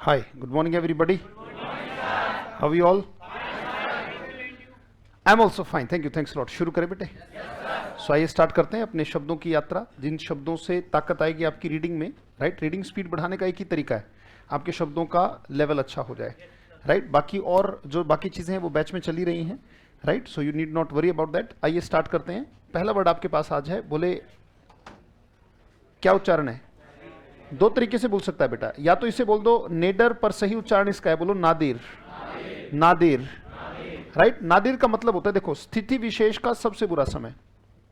Hi, good morning everybody. How are you all? I'm also fine, thank you, thanks a lot. शुरू करें बेटे? सो आइए start करते हैं अपने शब्दों की यात्रा, जिन शब्दों से ताकत आएगी आपकी रीडिंग में, राइट? रीडिंग स्पीड बढ़ाने का एक ही तरीका है, आपके शब्दों का लेवल अच्छा हो जाए, राइट? बाकी और जो बाकी चीज़ें हैं वो बैच में चली रही हैं, right? So you need not worry about that. आइए स्टार्ट करते हैं. पहला वर्ड आपके पास आज है, बोले क्या उच्चारण है? दो तरीके से बोल सकता है बेटा, या तो इसे बोल दो नेडर, पर सही उच्चारण इसका है, बोलो नादिर. नादिर, राइट? नादिर का मतलब होता है, देखो, स्थिति विशेष का सबसे बुरा समय.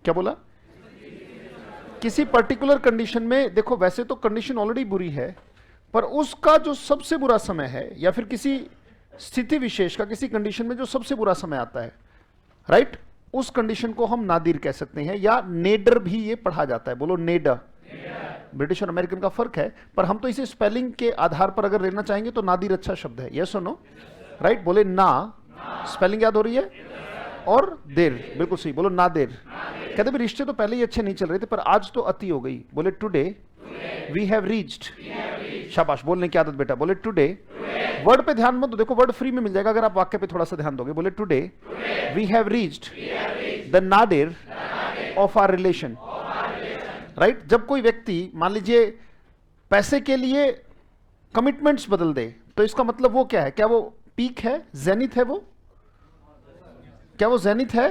क्या बोला? किसी पर्टिकुलर कंडीशन में, देखो वैसे तो कंडीशन ऑलरेडी बुरी है, पर उसका जो सबसे बुरा समय है, या फिर किसी स्थिति विशेष का किसी कंडीशन में जो सबसे बुरा समय आता है, राइट? उस कंडीशन को हम नादिर कह सकते हैं, या नेडर भी ये पढ़ा जाता है. बोलो नेडर. ब्रिटिश और अमेरिकन का फर्क है, पर हम तो इसे स्पेलिंग के आधार पर अगर लेना चाहेंगे तो नादिर अच्छा शब्द है. यस और नो? राइट? बोले ना, स्पेलिंग याद हो रही है, और देर, बिल्कुल सही. बोलो नादिर. कहते भी रिश्ते तो पहले ही अच्छे नहीं चल रहे थे, पर आज तो अति हो गई. बोले टुडे वी हैव रीच्ड. शाबाश, बोलने की आदत बेटा. बोले टुडे. वर्ड पे ध्यान मत दो, देखो वर्ड फ्री में मिल जाएगा अगर आप वाक्य पे थोड़ा सा ध्यान दोगे. बोले today we have reached the nadir of our relation. Right? जब कोई व्यक्ति मान लीजिए पैसे के लिए कमिटमेंट्स बदल दे, तो इसका मतलब वो क्या है? क्या वो पीक है, जेनिथ है? वो क्या वो जेनिथ है,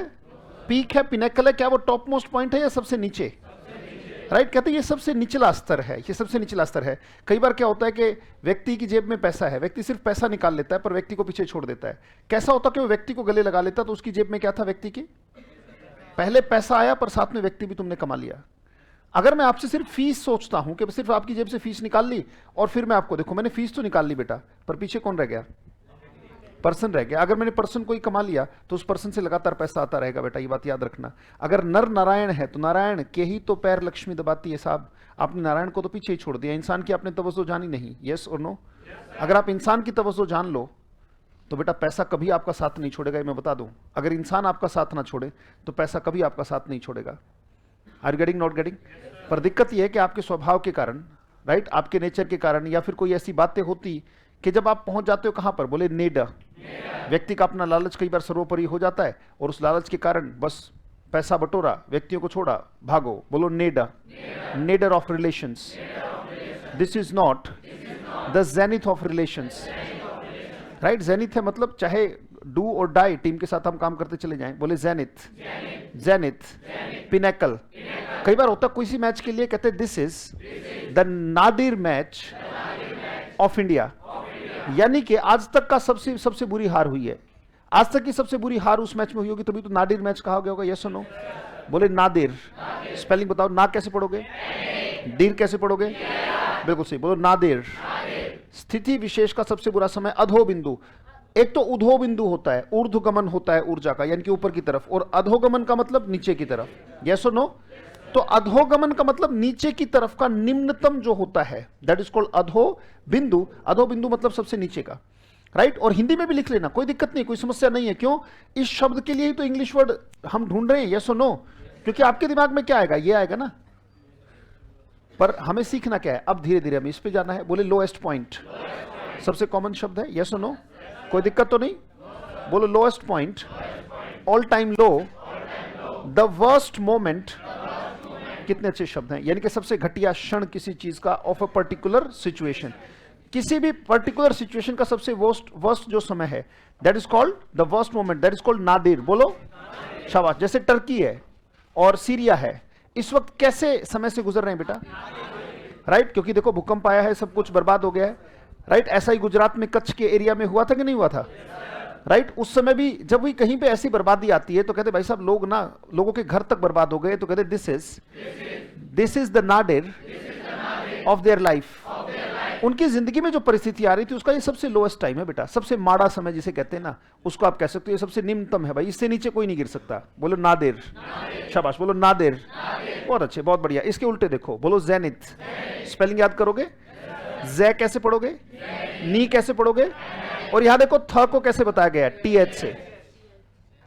पीक है, पिनेकल है? क्या वो टॉप मोस्ट पॉइंट है, या सबसे नीचे? राइट? कहते हैं ये सबसे निचला स्तर है, ये सबसे निचला स्तर है. कई बार क्या होता है कि व्यक्ति की जेब में पैसा है, व्यक्ति सिर्फ पैसा निकाल लेता है, पर व्यक्ति को पीछे छोड़ देता है. कैसा होता कि वो व्यक्ति को गले लगा लेता, तो उसकी जेब में क्या था? व्यक्ति की पहले पैसा आया, पर साथ में व्यक्ति भी तुमने कमा लिया. अगर मैं आपसे सिर्फ फीस सोचता हूं कि सिर्फ आपकी जेब से फीस निकाल ली, और फिर मैं आपको, देखो मैंने फीस तो निकाल ली बेटा, पर पीछे कौन रह गया? पर्सन रह गया. अगर मैंने पर्सन को ही कमा लिया, तो उस पर्सन से लगातार पैसा आता रहेगा बेटा, ये बात याद रखना. अगर नर नारायण है, तो नारायण के ही तो पैर लक्ष्मी दबाती है साहब. आपने नारायण को तो पीछे ही छोड़ दिया, इंसान की आपने तवज्जो जानी नहीं. यस और नो? अगर आप इंसान की तवज्जो जान लो, तो बेटा पैसा कभी आपका साथ नहीं छोड़ेगा, ये मैं बता दूं. अगर इंसान आपका साथ ना छोड़े, तो पैसा कभी आपका साथ नहीं छोड़ेगा. Are you getting, not getting? पर दिक्कत यह है कि आपके स्वभाव के कारण, राइट, आपके नेचर के कारण, या फिर कोई ऐसी बातें होती कि जब आप पहुंच जाते हो कहां पर? बोले नेडर. व्यक्ति का अपना लालच कई बार सर्वोपरि हो जाता है, और उस लालच के कारण बस पैसा बटोरा, व्यक्तियों को छोड़ा, भागो. बोलो Nader. Nader of relations. This is not the zenith of relations. Right? Zenith है मतलब चाहे डू और डाई, टीम के साथ हम काम करते चले जाएं. बोले जेनिथ. Zenith, pinnacle. कई बार होता किसी मैच के लिए कहते हैं this is the Nadir match of India, यानी कि आज तक का सबसे बुरी हार हुई है. आज तक की सबसे बुरी हार उस मैच में हुई होगी, तभी तो नादिर मैच कहा गया होगा. यस और नो? बोले नादिर. स्पेलिंग बताओ. ना कैसे पढ़ोगे? दीर कैसे पढ़ोगे? बिल्कुल सही. बोलो नादिर. स्थिति विशेष का सबसे बुरा समय, अधो बिंदु. एक तो उधो बिंदु होता है, ऊर्ध्वगमन होता है ऊर्जा का, यानी कि ऊपर की तरफ, और अधोगमन का मतलब नीचे की तरफ. यस और नो? तो अधोगमन का मतलब नीचे की तरफ का निम्नतम जो होता है, दैट इज कॉल्ड अधो बिंदु. अधो बिंदु मतलब सबसे नीचे का. राइट? और हिंदी में भी लिख लेना, कोई दिक्कत नहीं, कोई समस्या नहीं है. क्यों? इस शब्द के लिए ही तो इंग्लिश वर्ड हम ढूंढ रहे हैं. यस और नो? क्योंकि आपके दिमाग में क्या आएगा? ये आएगा ना. पर हमें सीखना क्या है? अब धीरे धीरे हमें इस पे जाना है. बोले लोएस्ट पॉइंट सबसे कॉमन शब्द है. यस और नो? कोई दिक्कत तो नहीं? बोलो lowest point, all time low, the worst moment. कितने अच्छे शब्द हैं. यानी कि सबसे घटिया क्षण किसी चीज का, ऑफ अ पर्टिकुलर सिचुएशन. किसी भी पर्टिकुलर सिचुएशन का सबसे वर्स्ट जो समय है, that is called the worst moment, that is called Nadir. बोलो शाबाश. जैसे टर्की है और सीरिया है, इस वक्त कैसे समय से गुजर रहे हैं बेटा? राइट? क्योंकि देखो भूकंप आया है, सब कुछ बर्बाद हो गया है. राइट? ऐसा ही गुजरात में कच्छ के एरिया में हुआ था कि नहीं हुआ था? राइट? उस समय भी जब भी कहीं पे ऐसी बर्बादी आती है, तो कहते भाई साहब लोगों के घर तक बर्बाद हो गए, तो कहते this is the nadir of their life. उनकी जिंदगी में जो परिस्थिति आ रही थी, उसका ये सबसे लोएस्ट टाइम है बेटा, सबसे माड़ा समय जिसे कहते हैं ना, उसको आप कह सकते हो ये सबसे निम्नतम है भाई, इससे नीचे कोई नहीं गिर सकता. बोलो नादिर. शाबाश. बोलो नादिर. बहुत अच्छे, बहुत बढ़िया. इसके उल्टे देखो, बोलो जेनिथ. स्पेलिंग याद करोगे? जे कैसे पढ़ोगे? नी कैसे पढ़ोगे? और यहां देखो थ को कैसे बताया गया? टीएच से,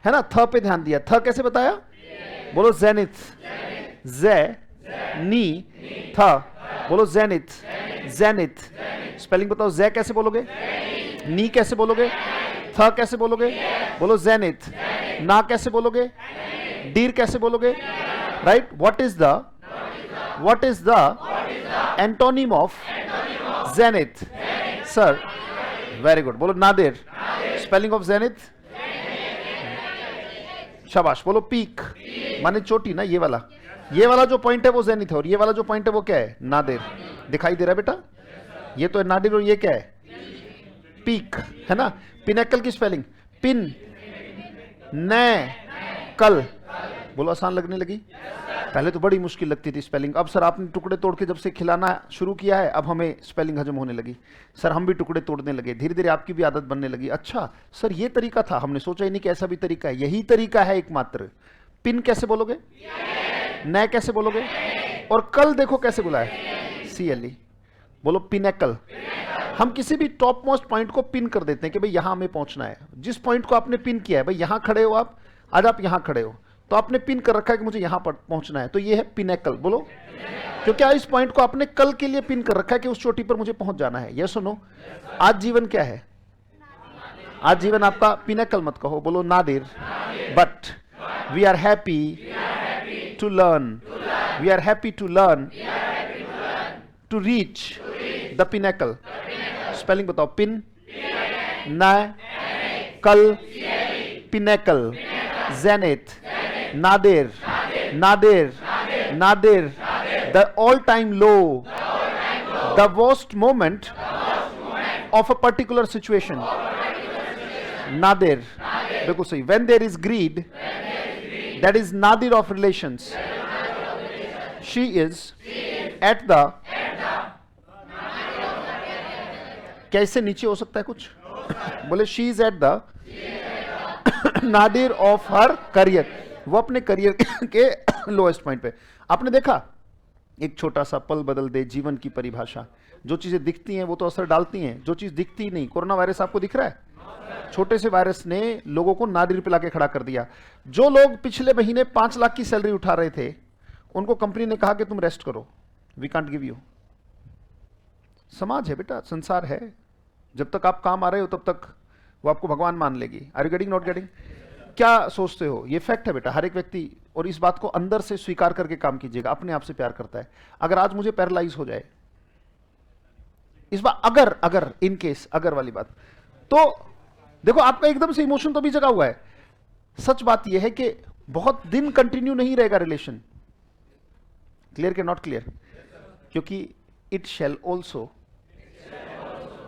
है ना? थ पे ध्यान दिया. थ कैसे बताया? बोलो जेनिथ. जे नी थ. बोलो जेनिथ. जेनिथ. स्पेलिंग बताओ। ज़ै कैसे बोलोगे? नी कैसे बोलोगे? थ कैसे बोलोगे? बोलो ज़ैनिथ। ना कैसे बोलोगे? डीर कैसे बोलोगे? Right. What is the antonym of zenith? Sir very good. बोलो नादिर। Spelling of ज़ैनिथ? शाबाश। बोलो पीक माने चोटी ना, ये वाला जो पॉइंट है वो ज़ैनिथ है, और ये वाला जो पॉइंट है वो क्या है? नादिर। दिखाई दे रहा है बेटा? ये तो है नादिर और ये क्या है? पीक, है ना। पिनेकल की स्पेलिंग? पिन नै कल। बोलो आसान लगने लगी? पहले तो बड़ी मुश्किल लगती थी स्पेलिंग, अब सर आपने टुकड़े तोड़ के जब से खिलाना शुरू किया है, अब हमें स्पेलिंग हजम होने लगी। सर हम भी टुकड़े तोड़ने लगे, धीरे धीरे आपकी भी आदत बनने लगी। अच्छा सर ये तरीका था, हमने सोचा ही नहीं कि ऐसा भी तरीका है। यही तरीका है एकमात्र। पिन कैसे बोलोगे? नै कैसे बोलोगे? और कल देखो कैसे बुलाए? CLE। बोलो पिनेकल। हम किसी भी टॉप मोस्ट पॉइंट को पिन कर देते हैं कि भाई यहां हमें पहुंचना है। जिस पॉइंट को आपने पिन किया है, भाई यहां खड़े हो आप, आज आप यहां खड़े हो, तो आपने पिन कर रखा है कि मुझे यहां पर पहुंचना है, तो ये है पिनेकल। बोलो, क्योंकि इस पॉइंट को आपने कल के लिए पिन कर रखा है कि उस चोटी पर मुझे पहुंच जाना है। ये सुनो, आज जीवन क्या है? आज जीवन आपका पिनेकल मत कहो, बोलो nadir. But we are happy to learn, we are happy to learn to reach the pinnacle. Spelling बताओ। Pinnacle pinnacle zenith nadir nadir nadir the all time low the worst moment of a particular situation. Nadir बिल्कुल सही। When there is greed that is nadir of relations. She is at the, क्या इससे नीचे हो सकता है कुछ? बोले she is at the nadir of her career. वो अपने करियर के लोएस्ट पॉइंट पे। आपने देखा, एक छोटा सा पल बदल दे जीवन की परिभाषा। जो चीजें दिखती हैं वो तो असर डालती हैं, जो चीज दिखती ही नहीं। कोरोना वायरस आपको दिख रहा है? छोटे से वायरस ने लोगों को नादिर पिला के खड़ा कर दिया। जो लोग पिछले महीने 5 लाख की सैलरी उठा रहे थे, उनको कंपनी ने कहा कि तुम रेस्ट करो, वी कांट गिव यू। समाज है बेटा, संसार है। जब तक आप काम आ रहे हो तब तक वो आपको भगवान मान लेगी। Are you getting, not getting? क्या सोचते हो? ये फैक्ट है बेटा, हर एक व्यक्ति। और इस बात को अंदर से स्वीकार करके काम कीजिएगा, अपने आप से प्यार करता है। अगर आज मुझे पैरालाइज हो जाए, इस बात अगर इन केस अगर वाली बात, तो देखो आपका एकदम से इमोशन तो भी जगा हुआ है। सच बात यह है कि बहुत दिन कंटिन्यू नहीं रहेगा रिलेशन। क्लियर के नॉट क्लियर? क्योंकि इट शैल ऑल्सो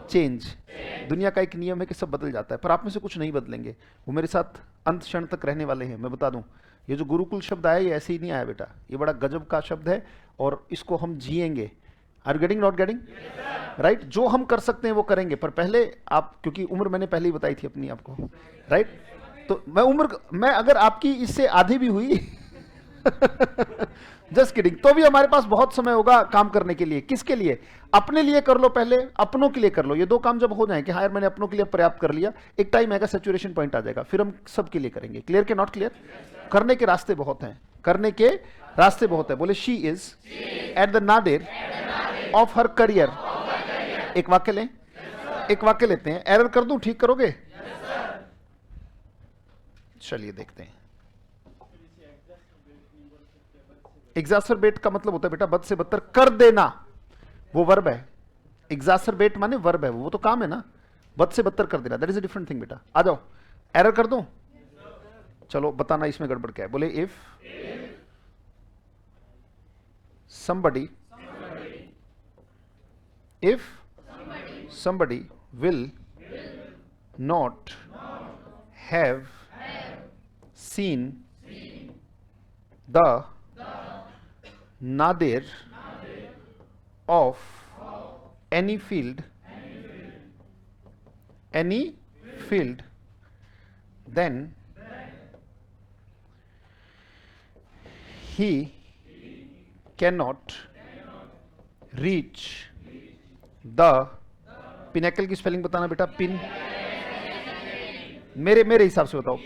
चेंज। दुनिया का एक नियम है कि सब बदल जाता है, पर आप में से कुछ नहीं बदलेंगे। वो मेरे साथ अंत क्षण तक रहने वाले हैं। मैं बता दूं, ये जो गुरुकुल शब्द आया ये ऐसे ही नहीं आया बेटा, ये बड़ा गजब का शब्द है और इसको हम जिएंगे। Are getting, not getting? Right. जो हम कर सकते हैं वो करेंगे, पर पहले आप, क्योंकि उम्र मैंने पहले ही बताई थी अपनी आपको, राइट। तो मैं अगर आपकी इससे आधी भी हुई जस्ट किडिंग, तो भी हमारे पास बहुत समय होगा काम करने के लिए। किसके लिए? अपने लिए कर लो पहले, अपनों के लिए कर लो। ये दो काम जब हो जाए कि हाँ यार मैंने अपनों के लिए पर्याप्त कर लिया, एक टाइम आएगा, सैचुरेशन पॉइंट आ जाएगा, फिर हम सबके लिए करेंगे। क्लियर के नॉट क्लियर? करने के रास्ते बहुत हैं, करने के रास्ते बहुत है। बोले she is at the nadir of her career. एक वाक्य लें, एक वाक्य लेते हैं। एरर कर दूं, ठीक करोगे? चलिए देखते हैं। एग्जासरबेट का मतलब होता है बेटा बद से बदतर कर देना, वो वर्ब है। एग्जासरबेट माने वर्ब है, वो तो काम है ना। बद से बदतर कर देना, that is a different thing बेटा। आ जाओ, एरर कर दूं? चलो बताना इसमें गड़बड़ क्या है। बोले if somebody will not have seen the nadir of any field, then he cannot reach the pinnacle की स्पेलिंग बताना बेटा। पिन, मेरे हिसाब से बताओ।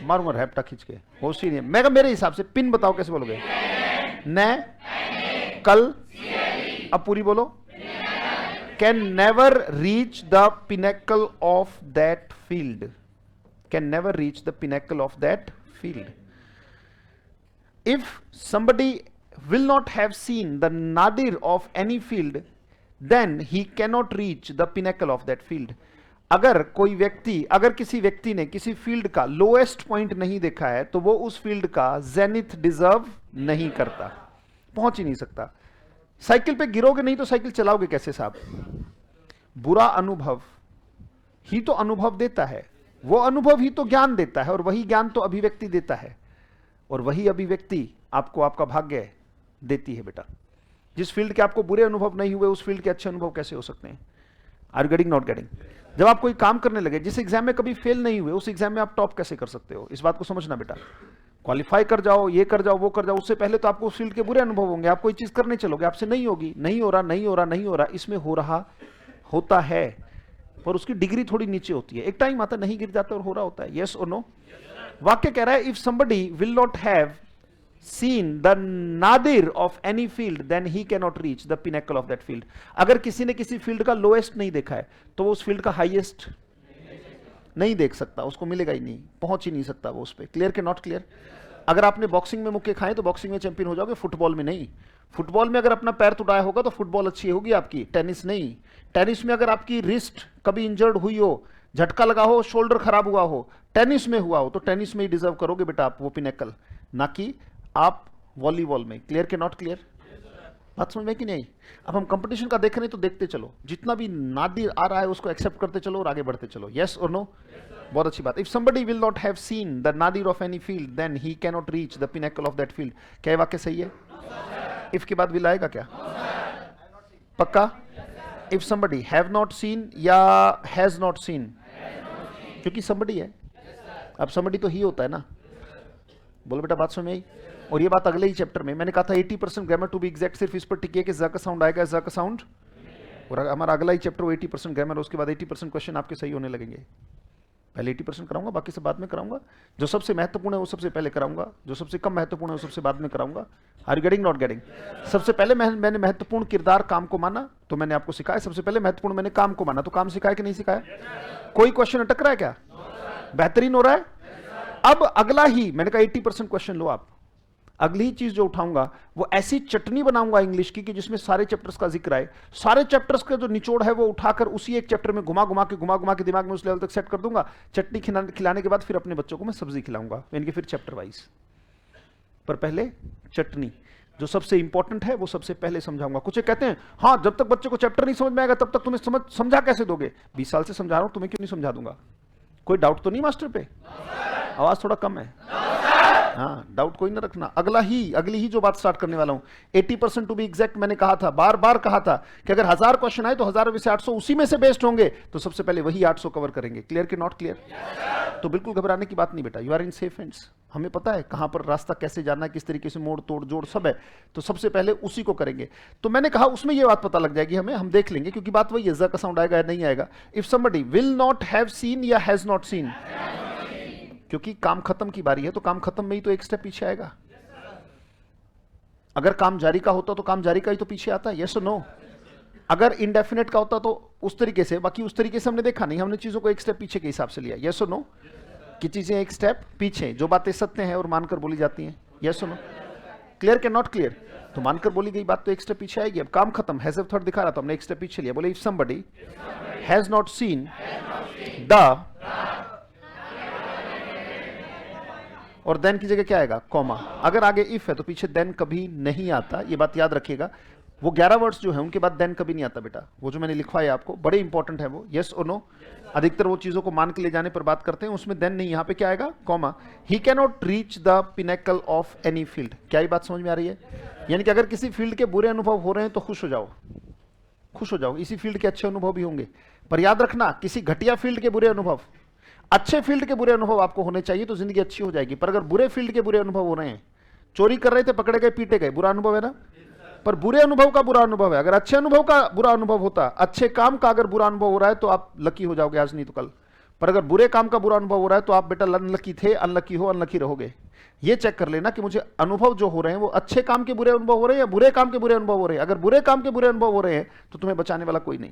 मारूंगा रैपटा खींच के, होश ही नहीं। मैं मेरे हिसाब से पिन बताओ कैसे बोलोगे? नै कल अब पूरी बोलो। Can never reach the pinnacle of that field, can never reach the pinnacle of that field. If somebody will not have seen the nadir of any field, then he cannot reach the pinnacle of that field. अगर कोई व्यक्ति, अगर किसी व्यक्ति ने किसी field का lowest point नहीं देखा है तो वो उस फील्ड का जेनिथ डिजर्व नहीं करता, पहुंच ही नहीं सकता। साइकिल पे गिरोगे नहीं तो साइकिल चलाओगे कैसे साहब? बुरा अनुभव ही तो अनुभव देता है, वो अनुभव ही तो ज्ञान देता है, और वही ज्ञान तो अभिव्यक्ति देता है, और वही अभिव्यक्ति आपको आपका भाग्य देती है बेटा। जिस फील्ड के आपको बुरे अनुभव नहीं हुए उस फील्ड के अच्छे अनुभव कैसे हो सकते हैं? Are you getting, not getting? जब आप कोई काम करने लगे, जिस एग्जाम में कभी फेल नहीं हुए उस एग्जाम में आप टॉप कैसे कर सकते हो? इस बात को समझना बेटा। क्वालिफाई कर जाओ, ये कर जाओ, वो कर जाओ, उससे पहले तो आपको उस फील्ड के बुरे अनुभव होंगे। आप कोई चीज करने चलोगे, आपसे नहीं होगी, नहीं हो रहा, नहीं हो रहा, नहीं हो रहा, इसमें हो रहा होता है, पर उसकी डिग्री थोड़ी नीचे होती है। एक टाइम आता नहीं गिर जाता और हो रहा होता है। यस और नो? वाक्य कह रहा है, if somebody will not have seen the nadir of any field, then he cannot reach the pinnacle of that field. अगर किसी ने किसी फील्ड का लोएस्ट नहीं देखा है तो वो उस फील्ड का हाईएस्ट नहीं देख सकता, उसको मिलेगा ही नहीं, पहुंच ही नहीं सकता वो उस पर। क्लियर के नॉट क्लियर? अगर आपने बॉक्सिंग में मुक्के खाए तो बॉक्सिंग में चैंपियन हो जाओगे, फुटबॉल में नहीं। फुटबॉल में अगर अपना पैर तुड़ाया होगा तो फुटबॉल अच्छी होगी आपकी, टेनिस नहीं। टेनिस में अगर आपकी रिस्ट कभी इंजर्ड हुई हो, झटका लगा हो, शोल्डर खराब हुआ हो, टेनिस में हुआ हो, तो टेनिस में ही डिजर्व करोगे बेटा आप वो पिनेकल, ना कि आप वॉलीबॉल में। क्लियर के नॉट क्लियर? बात समझ में कि नहीं? अब हम कंपटीशन का देख रहे हैं तो देखते चलो, जितना भी नादिर आ रहा है उसको एक्सेप्ट करते चलो और आगे बढ़ते चलो। यस और नो? बहुत अच्छी बात। If somebody will not have seen the nadir of any field then he can not reach the pinnacle of that field. क्या ये वाक्य सही है? इफ के बाद विल आएगा क्या? पक्का? If somebody have not seen या हैज नॉट सीन? क्योंकि समबडी है, अब समबडी तो ही होता है ना। बोलो बेटा, बात समझ में आई? और ये बात अगले ही चैप्टर में मैंने कहा था 80% ग्रामर टू बी एग्जैक्ट, सिर्फ इस पर टिकिए कि ज का साउंड आएगा, ज का साउंड। और हमारा अगला ही चैप्टर 80% ग्रामर, उसके बाद 80% क्वेश्चन आपके सही होने लगेंगे। पहले 80% कराऊंगा, बाकी सब बाद में कराऊंगा। जो सबसे महत्वपूर्ण है वो सबसे पहले कराऊंगा, जो सबसे कम महत्वपूर्ण है वो सबसे बाद में कराऊंगा। Are you getting, not getting? सबसे पहले मैंने महत्वपूर्ण किरदार काम को माना तो मैंने आपको सिखाया। सबसे पहले महत्वपूर्ण मैंने काम को माना तो काम सिखाया कि नहीं सिखाया? कोई क्वेश्चन अटक रहा है क्या? बेहतरीन हो रहा है। अब अगला ही मैंने कहा 80% क्वेश्चन लो आप। अगली ही चीज जो उठाऊंगा वो ऐसी चटनी बनाऊंगा इंग्लिश की कि जिसमें सारे चैप्टर्स का जिक्र आए। सारे चैप्टर्स का जो निचोड़ है वो उठाकर उसी एक चैप्टर में घुमा घुमा के दिमाग में उस लेवल तक सेट कर दूंगा। चटनी खिलाने के बाद फिर अपने बच्चों को मैं सब्जी खिलाऊंगा, इनके फिर चैप्टर वाइज। पर पहले चटनी जो सबसे इंपॉर्टेंट है वो सबसे पहले समझाऊंगा। कुछ कहते हैं हाँ जब तक बच्चे को चैप्टर नहीं समझ में आएगा तब तक तुम्हें समझा कैसे दोगे? 20 साल से समझा रहा हूं, तुम्हें क्यों नहीं समझा दूंगा? कोई डाउट तो नहीं मास्टर पे? आवाज थोड़ा कम है। हाँ, डाउट कोई ना रखना। अगली ही जो बात स्टार्ट करने वाला हूं 80% टू बी एग्जैक्ट। मैंने कहा था, बार बार कहा था कि अगर 1000 क्वेश्चन आए तो 1000 में से 800 उसी में से बेस्ड होंगे, तो सबसे पहले वही 800 कवर करेंगे। क्लियर के नॉट क्लियर? तो बिल्कुल घबराने की बात नहीं बेटा, you are in safe hands. हमें पता है कहां पर रास्ता कैसे जाना है, किस तरीके से मोड़ तोड़ जोड़ सब है, तो सबसे पहले उसी को करेंगे। तो मैंने कहा उसमें यह बात पता लग जाएगी हमें, हम देख लेंगे, क्योंकि बात वही है, ज का साउंड आएगा या नहीं आएगा। If somebody will not have scene या हैज नॉट सीन, क्योंकि काम खत्म की बारी है तो काम खत्म में ही तो एक स्टेप पीछे आएगा। अगर काम जारी का होता तो काम जारी का ही तो पीछे आता है। यस और नो? अगर इंडेफिनेट का होता तो उस तरीके से, बाकी उस तरीके से हमने देखा नहीं, हमने चीजों को एक स्टेप पीछे के हिसाब से लिया। यस और नो? कि चीजें एक स्टेप पीछे, जो बातें सत्य हैं और मानकर बोली जाती हैं। यस और नो? क्लियर के नॉट क्लियर? तो मानकर बोली गई बात तो एक स्टेप पीछे आएगी। अब काम खत्म, हैज थर्ड दिखा रहा था, हमने एक स्टेप पीछे लिया। बोले if somebody has not seen the, और देन की जगह क्या आएगा? कॉमा। अगर आगे इफ है तो पीछे देन कभी नहीं आता, ये बात याद रखिएगा। वो 11 वर्ड्स जो है उनके बाद देन कभी नहीं आता बेटा, वो जो मैंने लिखवाया आपको, बड़े इंपॉर्टेंट है वो। यस और नो? अधिकतर वो चीजों को मान के ले जाने पर बात करते हैं, उसमें देन नहीं, यहां पे क्या आएगा? Comma. He can not reach the pinnacle of any field. क्या ये बात समझ में आ रही है? यानी कि अगर किसी फील्ड के बुरे अनुभव हो रहे हैं तो खुश हो जाओ, खुश हो जाओ। इसी फील्ड के अच्छे अनुभव भी होंगे, पर याद रखना किसी घटिया फील्ड के बुरे अनुभव, अच्छे फील्ड के बुरे अनुभव आपको होने चाहिए तो जिंदगी अच्छी हो जाएगी। पर अगर बुरे फील्ड के बुरे अनुभव हो रहे हैं, चोरी कर रहे थे, पकड़े गए, पीटे गए, बुरा अनुभव है ना? पर बुरे अनुभव का बुरा अनुभव है। अगर अच्छे अनुभव का बुरा अनुभव होता, अच्छे काम का अगर बुरा अनुभव हो रहा है तो आप लकी हो जाओगे आज नहीं तो कल। पर अगर बुरे काम का बुरा अनुभव हो रहा है तो आप बेटा अनलकी थे, अनलकी हो, अनलकी रहोगे। ये चेक कर लेना कि मुझे अनुभव जो हो रहे हैं वो अच्छे काम के बुरे अनुभव हो रहे हैं या बुरे काम के बुरे अनुभव हो रहे हैं। अगर बुरे काम के बुरे अनुभव हो रहे हैं तो तुम्हें बचाने वाला कोई नहीं।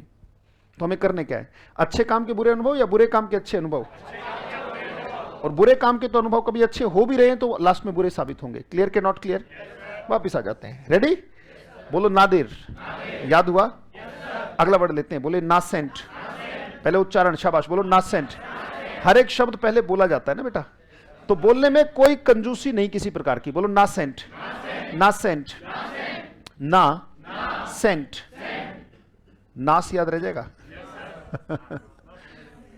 तो हमें करने क्या है, अच्छे काम के बुरे अनुभव या बुरे काम के अच्छे अनुभव। और बुरे काम के तो अनुभव कभी अच्छे हो भी रहे हैं तो लास्ट में बुरे साबित होंगे। क्लियर के नॉट क्लियर? वापिस आ जाते हैं। रेडी? बोलो नादिर। याद हुआ? अगला वर्ड लेते हैं, बोले नासेंट। पहले उच्चारण, शाबाश, बोलो नासेंट। हर एक शब्द पहले बोला जाता है ना बेटा, तो बोलने में कोई कंजूसी नहीं किसी प्रकार की। बोलो नासेंट, नासेंट, ना सेंट। नास याद रह जाएगा?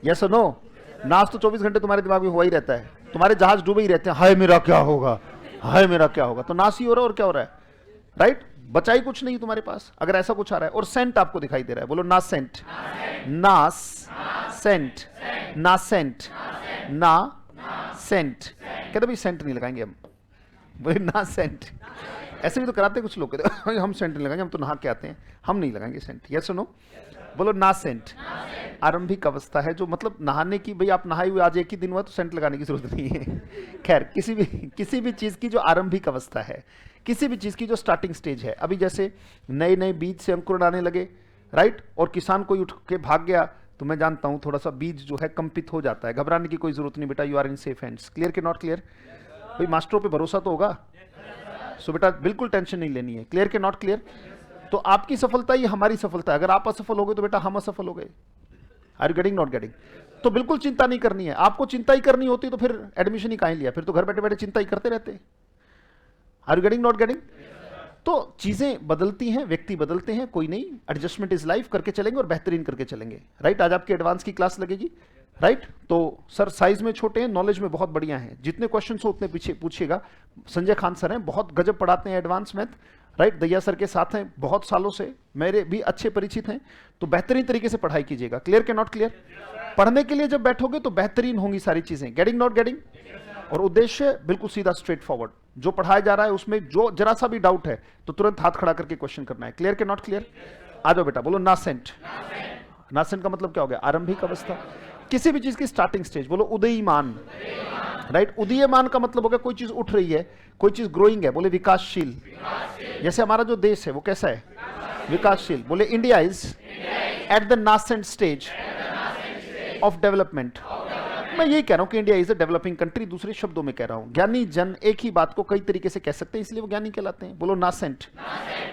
यस और नो? नास तो 24 घंटे तुम्हारे दिमाग में हुआ ही रहता है, तुम्हारे जहाज डूबे ही रहते हैं, हाय मेरा क्या होगा, हाय मेरा क्या होगा। तो नास ही हो रहा है और क्या हो रहा है, राइट? बचाई कुछ नहीं तुम्हारे पास अगर ऐसा कुछ आ रहा है। और सेंट आपको दिखाई दे रहा है, बोलो नासेंट, नास सेंट, नासेंट, ना सेंट। कहते भाई सेंट नहीं लगाएंगे हम, बोले ना सेंट। ऐसे भी तो कराते कुछ लोग, कहते हम सेंट नहीं लगाएंगे, हम तो नहा के आते हैं, हम नहीं लगाएंगे सेंट। Yes no? बोलो ना सेंट। आरंभिक अवस्था है, जो मतलब नहाने की, भाई आप नहाए हुए आज एक ही दिन हुआ तो सेंट लगाने की जरूरत नहीं है। खैर किसी भी चीज की जो आरंभिक अवस्था है, किसी भी चीज की जो स्टार्टिंग स्टेज है, अभी जैसे नए नए बीज से अंकुरण आने लगे, राइट? और किसान कोई उठ के भाग गया तो मैं जानता हूं थोड़ा सा बीज जो है कंपित हो जाता है। घबराने की कोई जरूरत नहीं बेटा, you are in safe hands. Clear के नॉट क्लियर? भाई मास्टरों पे भरोसा तो होगा, सो बेटा बिल्कुल टेंशन नहीं लेनी है। क्लियर के नॉट क्लियर? तो आपकी सफलता ही हमारी सफलता है। अगर आप असफल हो गए तो बेटा हम असफल हो गए। Are you getting not getting? तो बिल्कुल चिंता नहीं करनी है। आपको चिंता ही करनी होती तो फिर एडमिशन ही कहाँ लिया, फिर तो घर बैठे बैठे चिंता ही करते रहते। Are you getting not getting? तो चीजें बदलती हैं, व्यक्ति बदलते हैं, कोई नहीं, एडजस्टमेंट इज लाइफ करके चलेंगे और बेहतरीन करके चलेंगे। राइट? आज आपकी एडवांस की क्लास लगेगी, राइट? तो सर साइज में छोटे हैं, नॉलेज में बहुत बढ़िया हैं, जितने क्वेश्चन हो उतने पीछे पूछिएगा। संजय खान सर हैं, बहुत गजब पढ़ाते हैं एडवांस मैथ, राइट? दैया सर के साथ हैं बहुत सालों से, मेरे भी अच्छे परिचित हैं, तो बेहतरीन तरीके से पढ़ाई कीजिएगा। क्लियर के नॉट क्लियर? पढ़ने के लिए जब बैठोगे तो बेहतरीन होंगी सारी चीजें। Getting not getting? और उद्देश्य बिल्कुल सीधा, स्ट्रेट फॉरवर्ड। जो पढ़ाया जा रहा है उसमें जो जरा सा भी डाउट है तो तुरंत हाथ खड़ा करके क्वेश्चन करना है। क्लियर के नॉट क्लियर? आ जाओ बेटा, बोलो नासेंट। नासेंट का मतलब क्या हो गया? आरंभिक अवस्था, किसी भी चीज की स्टार्टिंग स्टेज। बोलो उदयमान, राइट? उदीयमान का मतलब हो गया कोई चीज उठ रही है, कोई चीज ग्रोइंग है, बोले विकासशील। जैसे हमारा जो देश है वो कैसा है? विकासशील। बोले India is at the nascent stage of development. मैं यही कह रहा हूं कि India is a developing country, दूसरे शब्दों में कह रहा हूं। ज्ञानी जन एक ही बात को कई तरीके से कह सकते हैं, इसलिए वो ज्ञानी कहलाते हैं। बोलो नासेंट।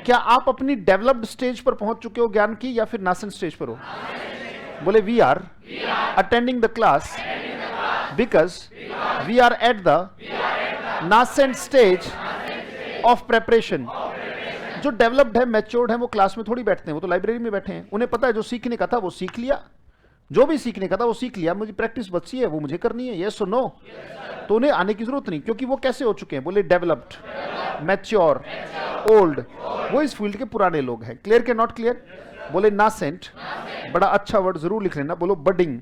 क्या आप अपनी डेवलप्ड स्टेज पर पहुंच चुके हो ज्ञान की, या फिर नासेंट स्टेज पर हो? बोले we are attending the class because we are at the nascent stage of preparation. जो डेवलप्ड है, मैच्योर्ड है, वो क्लास में थोड़ी बैठते हैं, वो तो लाइब्रेरी में बैठे हैं। उन्हें पता है जो सीखने का था वो सीख लिया, जो भी सीखने का था वो सीख लिया, मुझे प्रैक्टिस बची है वो मुझे करनी है। यस और नो? तो उन्हें आने की जरूरत नहीं, क्योंकि वो कैसे हो चुके हैं? बोले डेवलप्ड, मैच्योर, ओल्ड, वो इस फील्ड के पुराने लोग हैं। क्लियर के नॉट क्लियर? बोले नासेंट। बड़ा अच्छा वर्ड जरूर लिख लेना, बोलो बडिंग।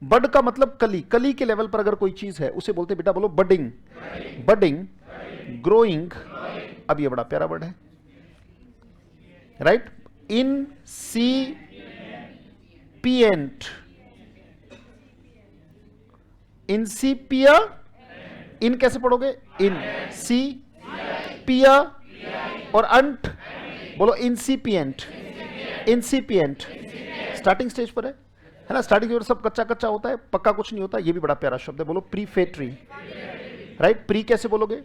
बड का मतलब कली, कली के लेवल पर अगर कोई चीज है उसे बोलते बेटा, बोलो बडिंग। बडिंग, ग्रोइंग, अब ये बड़ा प्यारा वर्ड है, राइट? इन सी पिएंट, इंसिपिया, इन कैसे पढ़ोगे? इन सी पिया और अंट, बोलो इंसिपिएंट, इंसिपिएंट। स्टार्टिंग स्टेज पर है ना? स्टार्टिंग स्टेज पर सब कच्चा कच्चा होता है, पक्का कुछ नहीं होता। ये भी बड़ा प्यारा शब्द है, बोलो प्रीफेटरी, राइट? प्री कैसे बोलोगे?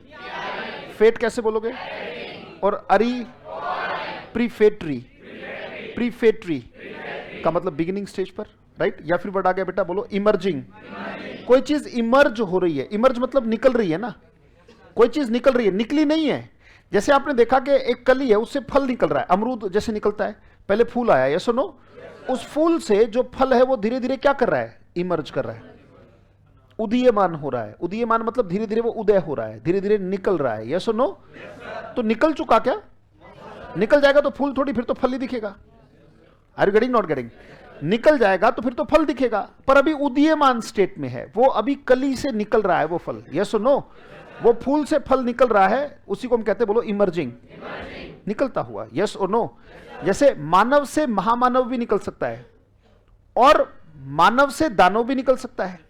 फेट कैसे बोलोगे? और अरी, प्रीफेटरी, प्रीफेटरी का मतलब बिगिनिंग स्टेज पर, राइट? या फिर वर्ड आ गया बेटा, बोलो इमर्जिंग। कोई चीज इमर्ज हो रही है, इमर्ज मतलब निकल रही है ना, कोई चीज निकल रही है, निकली नहीं है। जैसे आपने देखा कि एक कली है उससे फल निकल रहा है, अमरूद जैसे निकलता है, पहले फूल आया, यस और नो? उस फूल से जो फल है वो धीरे धीरे क्या कर रहा है? इमर्ज कर रहा है, उदीयमान हो रहा है। उदीयमान मतलब धीरे धीरे वो उदय हो रहा है, धीरे धीरे निकल रहा है। यस और नो? तो निकल चुका क्या? निकल जाएगा तो फूल थोड़ी, फिर तो फल ही दिखेगा। Are you getting not getting? निकल जाएगा तो फिर तो फल दिखेगा, पर अभी उदीयमान स्टेट में है, वो अभी कली से निकल रहा है वो फल। यस और नो? वो फूल से फल निकल रहा है, उसी को हम कहते हैं, बोलो इमर्जिंग, निकलता हुआ। यस और नो? जैसे मानव से महामानव भी निकल सकता है, और मानव से दानव भी निकल सकता है।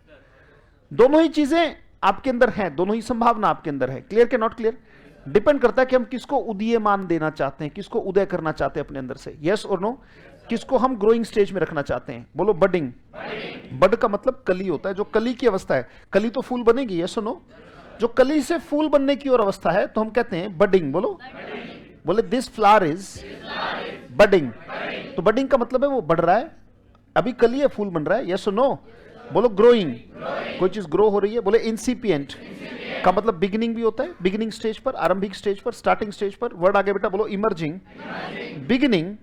दोनों ही चीजें आपके अंदर हैं, दोनों ही संभावना आपके अंदर है। क्लियर के नॉट क्लियर? डिपेंड करता है कि हम किसको उदीयमान देना चाहते हैं, किसको उदय करना चाहते हैं अपने अंदर से, यस और नो। किसको हम ग्रोइंग स्टेज में रखना चाहते हैं? बोलो बडिंग। बड का मतलब कली होता है, जो कली की अवस्था है। कली तो फूल बनेगी, यस और नो। जो कली से फूल बनने की ओर अवस्था है तो हम कहते हैं बडिंग। बोलो, बोले दिस फ्लावर इज बडिंग। तो बडिंग का मतलब है वो बढ़ रहा है, अभी कली है, फूल बन रहा है, यस और नो। बोलो ग्रोइंग, कोई चीज ग्रो हो रही है। बोले इंसिपिएंट का मतलब बिगिनिंग भी होता है, बिगिनिंग स्टेज पर, आरंभिक स्टेज पर, स्टार्टिंग स्टेज पर। वर्ड आगे बेटा, बोलो इमर्जिंग, बिगिनिंग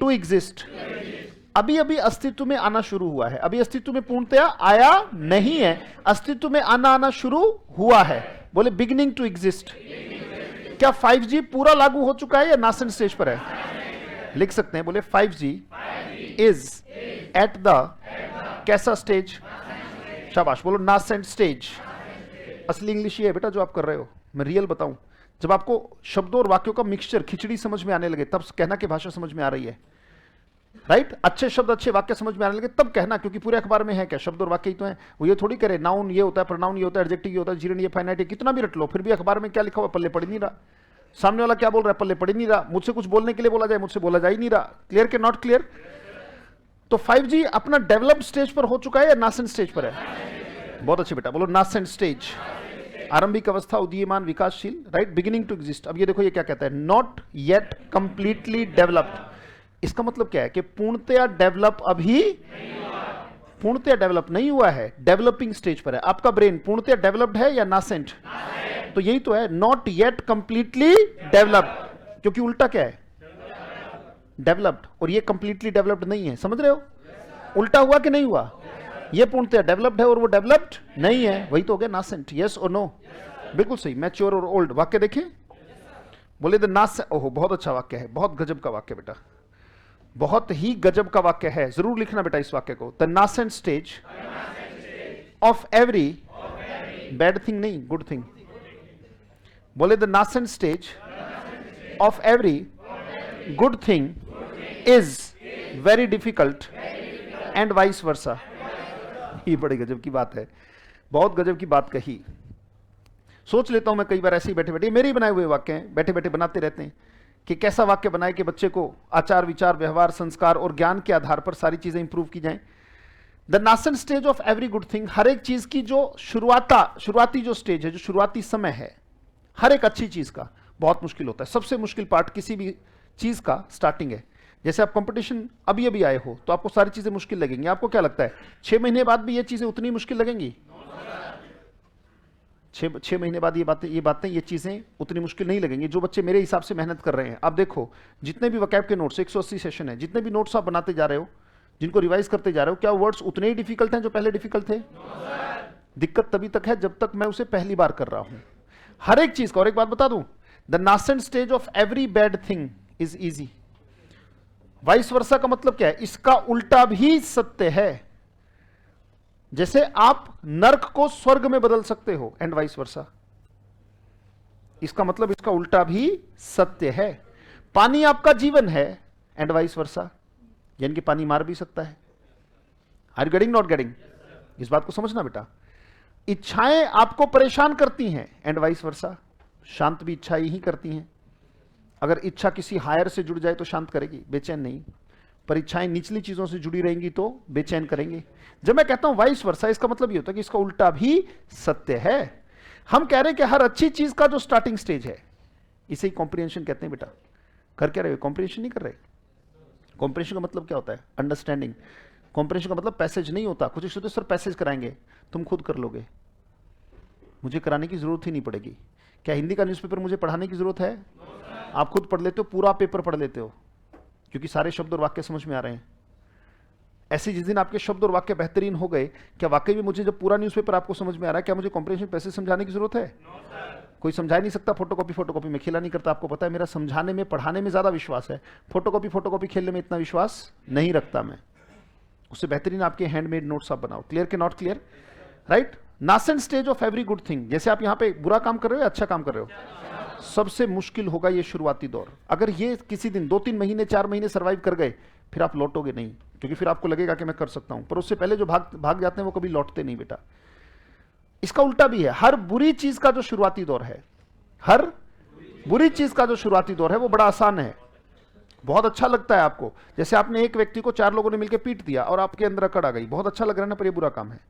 टू एग्जिस्ट। अभी अभी अस्तित्व में आना शुरू हुआ है, अभी अस्तित्व में पूर्णतया आया नहीं है, अस्तित्व में आना शुरू हुआ है। बोले बिगिनिंग टू एग्जिस्ट। क्या 5G पूरा लागू हो चुका है या नासेंट स्टेज पर है? लिख सकते हैं, बोले 5G इज एट द कैसा स्टेज? शाबाश, बोलो नासेंट स्टेज। असली इंग्लिश ये है बेटा जो आप कर रहे हो, मैं रियल बताऊं। जब आपको शब्दों और वाक्यों का मिक्सचर, खिचड़ी समझ में आने लगे, तब कहना कि भाषा समझ में आ रही है, राइट? अच्छे शब्द, अच्छे वाक्य समझ में आने लगे तब कहना, क्योंकि पूरे अखबार में है क्या? शब्द और वाक्य ही तो है। वो ये थोड़ी करे नाउन ये होता है, प्रोनाउन ये होता है, एडजेक्टिव ये होता है, जीरन ये, फाइनाइट ये, कितना भी रट लो, फिर भी अखबार में क्या लिखा हुआ पल्ले पड़ नहीं रहा। सामने वाला क्या बोल रहा है पल्ले पड़ नहीं रहा। मुझसे कुछ बोलने के लिए बोला जाए, मुझसे बोला जा ही नहीं रहा। क्लियर के नॉट क्लियर? तो 5G अपना डेवलप्ड स्टेज पर हो चुका है या नासेंट स्टेज पर है? बहुत अच्छे बेटा, बोलो नासेंट स्टेज। आरंभिक अवस्था, उदीयमान, विकासशील, राइट? Beginning to exist. अब ये देखो ये क्या कहता है, नॉट येट कंप्लीटली डेवलप्ड। इसका मतलब क्या है कि पूर्णतया डेवलप अभी पूर्णतया डेवलप नहीं हुआ है, डेवलपिंग स्टेज पर है। आपका ब्रेन पूर्णतया डेवलप्ड है या नासेंट? तो यही तो है, नॉट येट कंप्लीटली डेवलप्ड, क्योंकि उल्टा क्या है? डेवलप्ड, और ये कंप्लीटली डेवलप्ड नहीं है। समझ रहे हो? उल्टा हुआ कि नहीं हुआ? ये पूर्णतया डेवलप्ड है और वो डेवलप्ड नहीं है, वही तो हो गया नासेंट। यस और नो? बिल्कुल सही। मैच्योर और ओल्ड वाक्य देखें, बोले द नासेंट। ओहो, बहुत अच्छा वाक्य है, बहुत गजब का वाक्य बेटा, बहुत ही गजब का वाक्य है। जरूर लिखना बेटा इस वाक्य को। The nascent stage of every bad thing, नहीं गुड थिंग। बोले the nascent stage of every good thing is very difficult and vice वर्सा। ये बड़े गजब की बात है, बहुत गजब की बात कही। सोच लेता हूं मैं कई बार ऐसे ही बैठे बैठे, मेरे ही बनाए हुए वाक्य हैं, बैठे बैठे बनाते रहते हैं कि कैसा वाक्य बनाए कि बच्चे को आचार विचार व्यवहार संस्कार और ज्ञान के आधार पर सारी चीजें इंप्रूव की जाएं। The nascent stage of every good thing, हर एक चीज की जो शुरुआती जो स्टेज है, जो शुरुआती समय है, हर एक अच्छी चीज का बहुत मुश्किल होता है। सबसे मुश्किल पार्ट किसी भी चीज का स्टार्टिंग है। जैसे आप कंपटीशन अभी अभी आए हो तो आपको सारी चीजें मुश्किल लगेंगी। आपको क्या लगता है 6 महीने बाद भी ये चीजें उतनी मुश्किल लगेंगी? 6 महीने बाद ये चीजें उतनी मुश्किल नहीं लगेंगी जो बच्चे मेरे हिसाब से मेहनत कर रहे हैं। आप देखो जितने भी वकैब के नोट्स, 180 सेशन है, जितने भी नोट्स आप बनाते जा रहे हो, जिनको रिवाइज करते जा रहे हो, क्या वर्ड्स उतने ही डिफिकल्ट हैं जो पहले डिफिकल्ट थे? दिक्कत तभी तक है जब तक मैं उसे पहली बार कर रहा हूं, हर एक चीज का। और एक बात बता दूं, the nascent stage of every bad thing is easy. Vice versa का मतलब क्या है? इसका उल्टा भी सत्य है। जैसे आप नर्क को स्वर्ग में बदल सकते हो, एंड वाइस वर्सा। इसका मतलब इसका उल्टा भी सत्य है। पानी आपका जीवन है, एंड वाइस वर्सा, यानी कि पानी मार भी सकता है। Are you getting not getting? इस बात को समझना बेटा। इच्छाएं आपको परेशान करती हैं, एंड वाइस वर्सा, शांत भी इच्छाएं ही करती हैं। अगर इच्छा किसी हायर से जुड़ जाए तो शांत करेगी, बेचैन नहीं। पर इच्छाएं निचली चीजों से जुड़ी रहेंगी तो बेचैन करेंगे। जब मैं कहता हूं वाइस वर्सा, इसका मतलब ये होता है कि इसका उल्टा भी सत्य है। हम कह रहे हैं कि हर अच्छी चीज का जो स्टार्टिंग स्टेज है, इसे ही कॉम्प्रिहेंशन कहते हैं बेटा। कर क्या रहे हो? कॉम्प्रिहेंशन नहीं कर रहे। कॉम्प्रिहेंशन का मतलब क्या होता है? अंडरस्टैंडिंग। कॉम्प्रिहेंशन का मतलब पैसेज नहीं होता। कुछ सोचते सर पैसेज कराएंगे, तुम खुद कर लोगे, मुझे कराने की जरूरत ही नहीं पड़ेगी। क्या हिंदी का न्यूज़पेपर मुझे पढ़ाने की जरूरत है? आप खुद पढ़ लेते हो, पूरा पेपर पढ़ लेते हो, क्योंकि सारे शब्द और वाक्य समझ में आ रहे हैं। ऐसे जिस दिन आपके शब्द और वाक्य बेहतरीन हो गए, क्या वाकई में मुझे जब पूरा न्यूज़पेपर आपको समझ में आ रहा है, क्या मुझे कॉम्प्रिहेंशन पैसेज समझाने की जरूरत है? कोई समझा नहीं सकता। फोटोकॉपी में खेला नहीं करता। आपको पता है मेरा समझाने में, पढ़ाने में ज्यादा विश्वास है। फोटोकॉपी खेलने में इतना विश्वास नहीं रखता मैं। उससे बेहतरीन आपके हैंडमेड नोट्स आप बनाओ। क्लियर के not clear? Right? Nascent stage of every good thing. जैसे आप यहाँ पे बुरा काम कर रहे हो या अच्छा काम कर रहे हो, सबसे मुश्किल होगा ये शुरुआती दौर। अगर ये किसी दिन 2-3 महीने 4 महीने सर्वाइव कर गए, फिर आप लौटोगे नहीं। क्योंकि फिर आपको लगेगा कि मैं कर सकता हूं, पर उससे पहले जो भाग जाते हैं वो कभी लौटते नहीं बेटा। इसका उल्टा भी है, हर बुरी चीज का जो शुरुआती दौर है, हर बुरी चीज का जो शुरुआती दौर है वो बड़ा आसान है, बहुत अच्छा लगता है आपको। जैसे आपने एक व्यक्ति को 4 लोगों ने मिलकर पीट दिया और आपके अंदर अकड़ आ गई, बहुत अच्छा लग रहा है ना, पर ये बुरा काम है।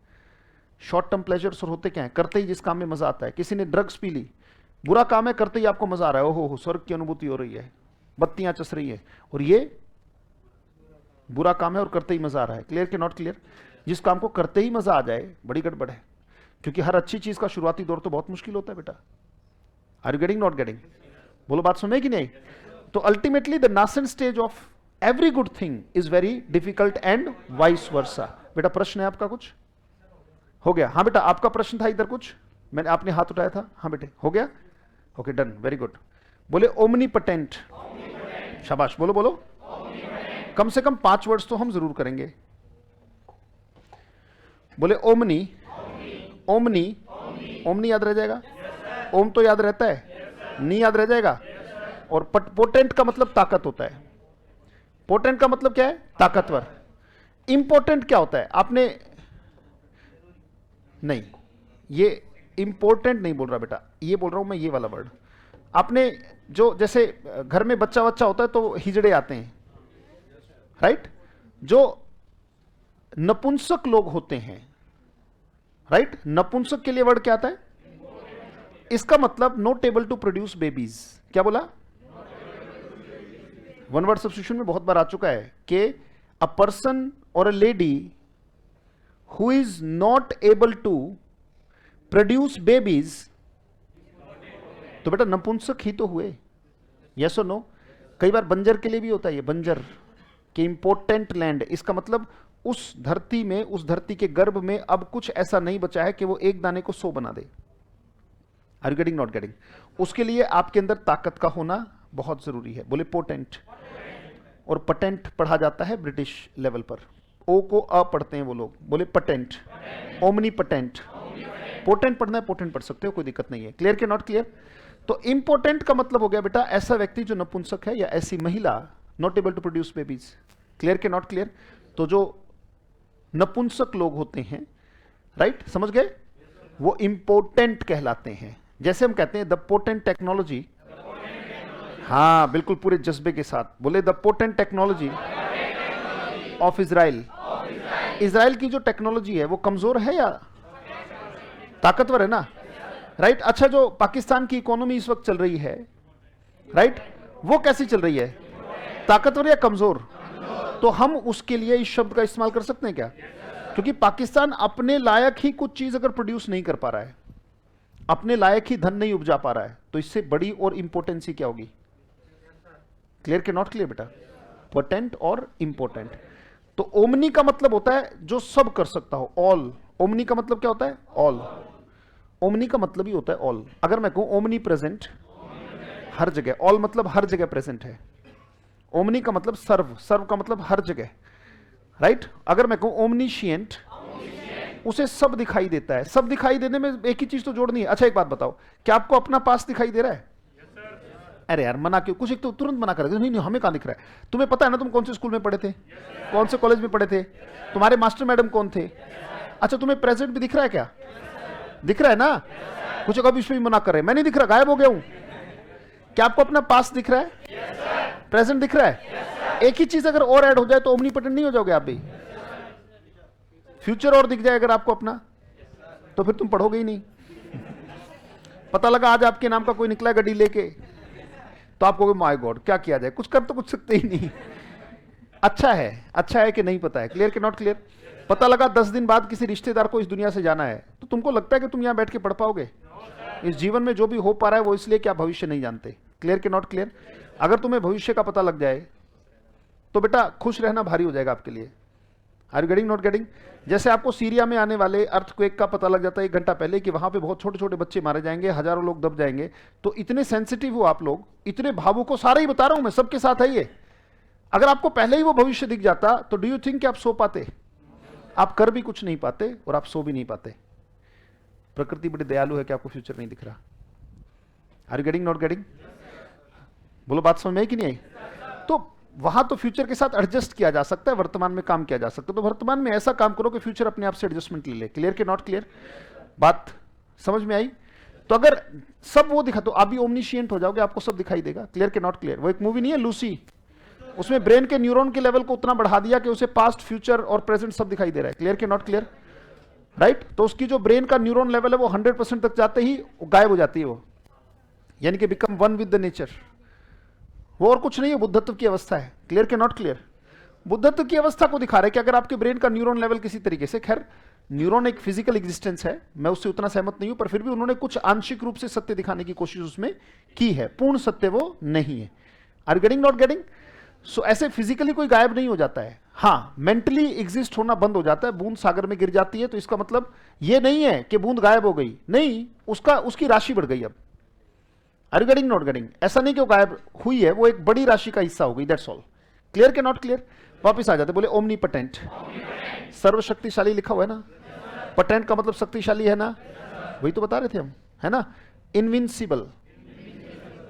शॉर्ट टर्म प्लेजर्स और होते क्या है, करते ही जिस काम में मजा आता है। किसी ने ड्रग्स पी ली, बुरा काम है, करते ही आपको मजा आ रहा है, ओहो स्वर्ग की अनुभूति हो रही है, बत्तियां चस रही है, और ये बुरा काम है और करते ही मजा आ रहा है। क्लियर कि नॉट क्लियर? जिस काम को करते ही मजा आ जाए बड़ी गड़बड़ है, क्योंकि हर अच्छी चीज का शुरुआती दौर तो बहुत मुश्किल होता है बेटा। Are you getting not getting? बोलो बात सुने कि नहीं? तो ultimately the nascent stage of every good thing is very difficult and vice versa. बेटा प्रश्न है आपका कुछ? हो गया? हाँ बेटा, आपका प्रश्न था इधर कुछ, मैंने आपने हाथ उठाया था। हाँ बेटे, हो गया? Okay done, very good. बोले ओमनीपोटेंट। शाबाश, बोलो बोलो। कम से कम 5 वर्ड्स तो हम जरूर करेंगे। बोले ओमनी। ओमनी, ओमनी याद रह जाएगा? ओम तो याद रहता है, नी याद रह जाएगा। और पोटेंट का मतलब ताकत होता है। पोटेंट का मतलब क्या है? ताकतवर। इंपोर्टेंट क्या होता है? आपने नहीं, ये इंपॉर्टेंट नहीं बोल रहा बेटा, ये बोल रहा हूं मैं ये वाला वर्ड। आपने जो, जैसे घर में बच्चा बच्चा होता है तो हिजड़े आते हैं, राइट? जो नपुंसक लोग होते हैं, राइट, नपुंसक के लिए वर्ड क्या आता है? इसका मतलब not able to produce babies. क्या बोला? वन वर्ड सब्स्टिट्यूशन में बहुत बार आ चुका है कि अ पर्सन और a lady who is not able to produce babies, तो बेटा नपुंसक ही तो हुए। यस और नो? कई बार बंजर के लिए भी होता है ये, बंजर के इंपोर्टेंट लैंड, इसका मतलब उस धरती में, उस धरती के गर्भ में अब कुछ ऐसा नहीं बचा है कि वो एक दाने को 100 बना दे। Are you getting not getting? उसके लिए आपके अंदर ताकत का होना बहुत जरूरी है। बोले पोटेंट। और पटेंट पढ़ा जाता है ब्रिटिश लेवल पर, ओ को अ पढ़ते हैं वो लोग। बोले पटेंट, ओमनी पटेंट। पोटेंट पढ़ना है, पोटेंट पढ़ सकते हो, कोई दिक्कत नहीं है। क्लियर के नॉट क्लियर? तो इंपोर्टेंट का मतलब हो गया बेटा ऐसा व्यक्ति जो नपुंसक है, या ऐसी महिला not able to produce babies. Clear के नॉट क्लियर? तो जो नपुंसक लोग होते हैं, राइट, समझ गए, वो इंपोर्टेंट कहलाते हैं। जैसे हम कहते हैं द पोटेंट टेक्नोलॉजी, हाँ बिल्कुल पूरे जज्बे के साथ बोले, the potent technology of Israel. Israel की जो टेक्नोलॉजी है वो कमजोर है या ताकतवर है ना, राइट? अच्छा, जो पाकिस्तान की इकोनॉमी इस वक्त चल रही है, राइट, वो कैसी चल रही है? ताकतवर या कमजोर? तो हम उसके लिए इस शब्द का इस्तेमाल कर सकते हैं क्या? क्योंकि पाकिस्तान अपने लायक ही कुछ चीज अगर प्रोड्यूस नहीं कर पा रहा है, अपने लायक ही धन नहीं उपजा पा रहा है, तो इससे बड़ी और इंपोर्टेंसी क्या होगी? क्लियर के नॉट क्लियर बेटा? पोटेंट और इंपोर्टेंट। तो ओमनी का मतलब होता है जो सब कर सकता हो, ऑल। ओमनी का मतलब क्या होता है? ऑल। ओमनी का मतलब ही होता है ऑल। अगर मैं कहूं ओमनी प्रेजेंट, हर जगह, ऑल मतलब हर जगह प्रेजेंट है। ओमनी का मतलब सर्व, सर्व का मतलब हर जगह, राइट? अगर मैं कहूं ओमनीशिएंट, उसे सब दिखाई देता है। सब दिखाई देने में एक ही चीज तो जोड़नी है। अच्छा एक बात बताओ, क्या आपको अपना पास दिखाई दे रहा है? अरे यार मना क्यों? कुछ एक तो तुरंत मना कर, नहीं नहीं हमें कहां दिख रहा है? तुम्हें पता है ना तुम कौन से स्कूल में पढ़े थे, कौन से कॉलेज में पढ़े थे, तुम्हारे मास्टर मैडम कौन थे? अच्छा तुम्हें प्रेजेंट भी दिख रहा है क्या? दिख रहा है ना? कुछ कभी इसमें भी मना कर रहे, मैं नहीं दिख रहा, गायब हो गया हूं। क्या आपको अपना पास दिख रहा है? प्रेजेंट दिख रहा है? एक ही चीज अगर और ऐड हो जाए तो ओमनीपोटेंट नहीं हो जाओगे आप भी? फ्यूचर और दिख जाए अगर आपको अपना, तो फिर तुम पढ़ोगे ही नहीं। पता लगा आज आपके नाम का कोई निकला गाड़ी लेके, तो आप कहोगे माय गॉड क्या किया जाए, कुछ कर तो कुछ सकते ही नहीं। अच्छा है कि नहीं पता है? क्लियर के नॉट क्लियर? पता लगा 10 दिन बाद किसी रिश्तेदार को इस दुनिया से जाना है, तो तुमको लगता है कि तुम यहां बैठ के पढ़ पाओगे? इस जीवन में जो भी हो पा रहा है वो इसलिए कि आप भविष्य नहीं जानते। क्लियर के नॉट क्लियर? अगर तुम्हें भविष्य का पता लग जाए तो बेटा खुश रहना भारी हो जाएगा आपके लिए। Are you getting not getting? जैसे आपको सीरिया में आने वाले अर्थक्वेक का पता लग जाता है 1 घंटा पहले कि वहां पे बहुत छोटे छोटे बच्चे मारे जाएंगे, हजारों लोग दब जाएंगे, तो इतने सेंसिटिव हो आप लोग, इतने भावुक हो, सारा ही बता रहा हूं मैं, सबके साथ है ये। अगर आपको पहले ही वो भविष्य दिख जाता तो डू यू थिंक कि आप सो पाते? आप कर भी कुछ नहीं पाते और आप सो भी नहीं पाते। प्रकृति बड़ी दयालु है कि आपको फ्यूचर नहीं दिख रहा। Are you getting not getting? बोलो बात समझ में आई कि नहीं आई? तो वहां तो फ्यूचर के साथ एडजस्ट किया जा सकता है, वर्तमान में काम किया जा सकता है। तो वर्तमान में ऐसा काम करो कि फ्यूचर अपने आप से एडजस्टमेंट ले ले। क्लियर के नॉट क्लियर? बात समझ में आई? तो अगर सब वो दिखा तो आप भी ओमनिशिएंट हो जाओगे, आपको सब दिखाई देगा। क्लियर के नॉट क्लियर? वो एक मूवी नहीं है लूसी, उसमें ब्रेन के न्यूरॉन के लेवल को उतना बढ़ा दिया कि उसे पास्ट, फ्यूचर और प्रेजेंट सब दिखाई दे रहा है। क्लियर के नॉट क्लियर? राइट? तो उसकी जो ब्रेन का न्यूरॉन लेवल है वो 100% तक जाते ही गायब हो जाती है वो, यानी कि become one with the nature. वो और कुछ नहीं है, बुद्धत्व की अवस्था है। क्लियर के नॉट क्लियर? बुद्धत्व की अवस्था को दिखा रहे कि अगर आपके ब्रेन का न्यूरॉन लेवल किसी तरीके से, खैर न्यूरॉन एक फिजिकल एग्जिस्टेंस है, मैं उससे उतना सहमत नहीं हूं, पर फिर भी उन्होंने कुछ आंशिक रूप से सत्य दिखाने की कोशिश उसमें की है, पूर्ण सत्य वो नहीं है। Are getting not getting? So ऐसे फिजिकली कोई गायब नहीं हो जाता है, हाँ मेंटली एग्जिस्ट होना बंद हो जाता है। बूंद सागर में गिर जाती है तो इसका मतलब ये नहीं है कि बूंद गायब हो गई, नहीं, उसकी राशि बढ़ गई। अब आर गेटिंग नॉट गेटिंग? ऐसा नहीं कि वो गायब हुई है, वो एक बड़ी राशि का हिस्सा हो गई, दैट्स ऑल। क्लियर के नॉट क्लियर? वापिस आ जाते, बोले ओमनीपोटेंट, सर्वशक्तिशाली लिखा हुआ है ना, पोटेंट का मतलब शक्तिशाली है ना, वही तो बता रहे थे हम, है ना। Invincible,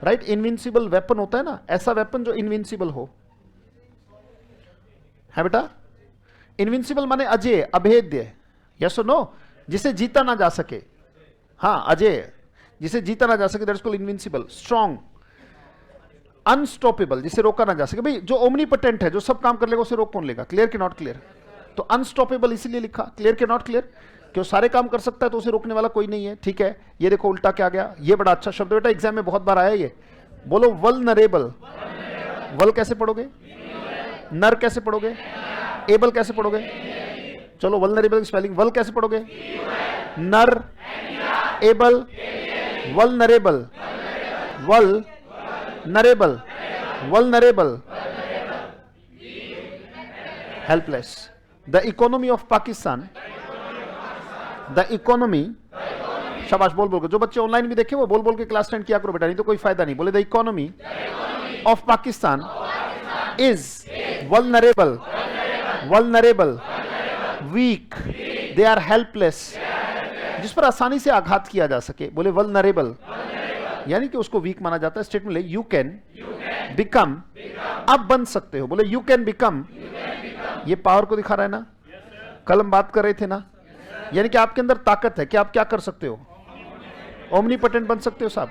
right? इनविंसिबल वेपन होता है ना, ऐसा वेपन जो इनविंसिबल हो, है बेटा? इनविंसिबल माने अजय, अभेद्य, यस और नो, जिसे जीता ना जा सके। हाँ, अजय, जिसे जीता ना जा सके, that's called invincible. Strong, unstoppable, जिसे रोका ना जा सके। भाई जो ओमनीपोटेंट है, जो सब काम कर लेगा, उसे रोक कौन लेगा? क्लियर के नॉट क्लियर? तो अनस्टॉपेबल इसीलिए लिखा। क्लियर के नॉट क्लियर? कि वो सारे काम कर सकता है तो उसे रोकने वाला कोई नहीं है। ठीक है, ये देखो उल्टा क्या गया, ये बड़ा अच्छा शब्द बेटा, एग्जाम में बहुत बार आया ये। बोलो वल्नरेबल। वल कैसे पढ़ोगे? नर कैसे पढ़ोगे? एबल कैसे पढ़ोगे? चलो वल्नरेबल की स्पेलिंग, वल कैसे पढ़ोगे? नर, able, vulnerable, vulnerable, vulnerable, helpless. The economy of Pakistan, the economy, शाबाश, बोल बोल के। जो बच्चे ऑनलाइन भी देखे वो बोल बोल के क्लास अटेंड किया करो बेटा, नहीं तो कोई फायदा नहीं। बोले the economy of Pakistan is vulnerable, vulnerable, weak, they are helpless, जिस पर आसानी से आघात किया जा सके। बोले वल्नरेबल, यानी कि उसको वीक माना जाता है। स्टेटमेंट ले, यू कैन बिकम, अब बन सकते हो। बोले यू कैन बिकम, ये पावर को दिखा रहा है ना, कल हम बात कर रहे थे ना, यानी कि आपके अंदर ताकत है कि आप क्या कर सकते हो, ओमनीपोटेंट बन सकते हो साहब।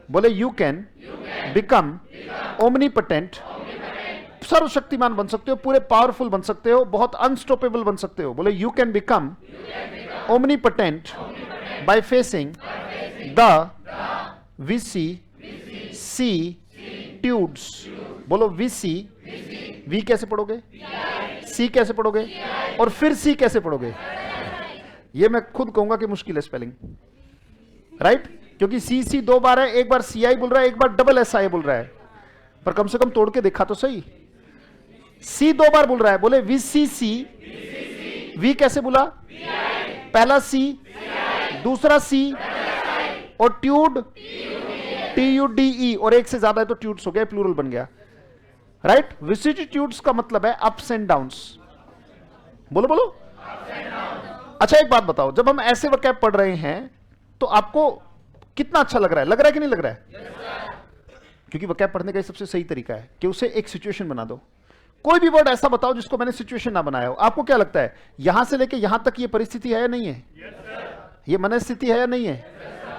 बोले यू कैन बिकम ओमनीपोटेंट, सर्वशक्तिमान बन सकते हो, पूरे पावरफुल बन सकते हो, बहुत अनस्टॉपेबल बन सकते हो। बोले you can become omnipotent by facing the vicissitudes. बोलो विसी, वी कैसे पढ़ोगे? सी कैसे पढ़ोगे? और फिर सी कैसे पढ़ोगे? ये मैं खुद कहूंगा कि मुश्किल है स्पेलिंग, राइट? क्योंकि सी सी दो बार है, एक बार सी आई बोल रहा है, एक बार डबल एस आई बोल रहा है, पर कम से कम तोड़ के देखा तो सही। सी दो बार बोल रहा है। बोले वी सी सी, वी कैसे बोला? पहला सी, दूसरा सी, और ट्यूड, टी यू डी ई, और एक से ज्यादा है तो ट्यूड्स हो गया, प्लूरल बन गया, राइट? विसिट्यूड्स का मतलब है अप्स एंड डाउन्स। बोलो बोलो। अच्छा एक बात बताओ, जब हम ऐसे वकैब पढ़ रहे हैं तो आपको कितना अच्छा लग रहा है? लग रहा है कि नहीं लग रहा है? क्योंकि वकैब पढ़ने का सबसे सही तरीका है कि उसे एक सिचुएशन बना दो। कोई भी वर्ड ऐसा बताओ जिसको मैंने सिचुएशन ना बनाया हो। आपको क्या लगता है, यहां से लेके यहां तक ये परिस्थिति है या नहीं है? ये मन स्थिति है या नहीं है?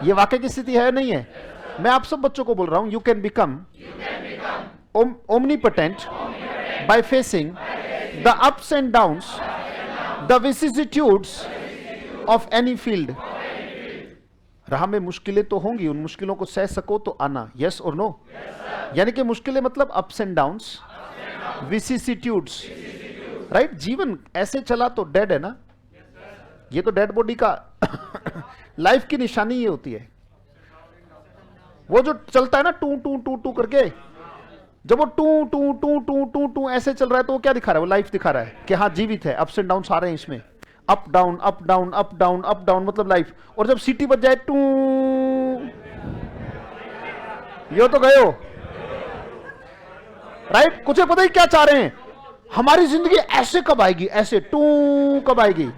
ये वाकई की स्थिति है या नहीं है? मैं आप सब बच्चों को बोल रहा हूं, you can become omnipotent by facing the ups and downs, the vicissitudes of any field. राह में मुश्किलें तो होंगी, उन मुश्किलों को सह सको तो आना। यस और नो? यानी कि मुश्किलें मतलब ups and downs, vicissitudes, right? जीवन ऐसे चला तो डेड है ना, ये तो डेड बॉडी का लाइफ की निशानी ये होती है। वो जो चलता है ना टू टू टू टू करके, जब वो two two two two two two ऐसे चल रहा है तो वो क्या दिखा रहा है? वो लाइफ दिखा रहा है कि हाँ जीवित है, अप्स एंड डाउन्स आ रहे हैं इसमें, up down up down up down up down, मतलब लाइफ। और जब सीटी बज जाए टू, यो तो गए हो, राइट? कुछ पता ही क्या चाह रहे हैं, हमारी जिंदगी ऐसे कब आएगी, ऐसे टू कब आएगी,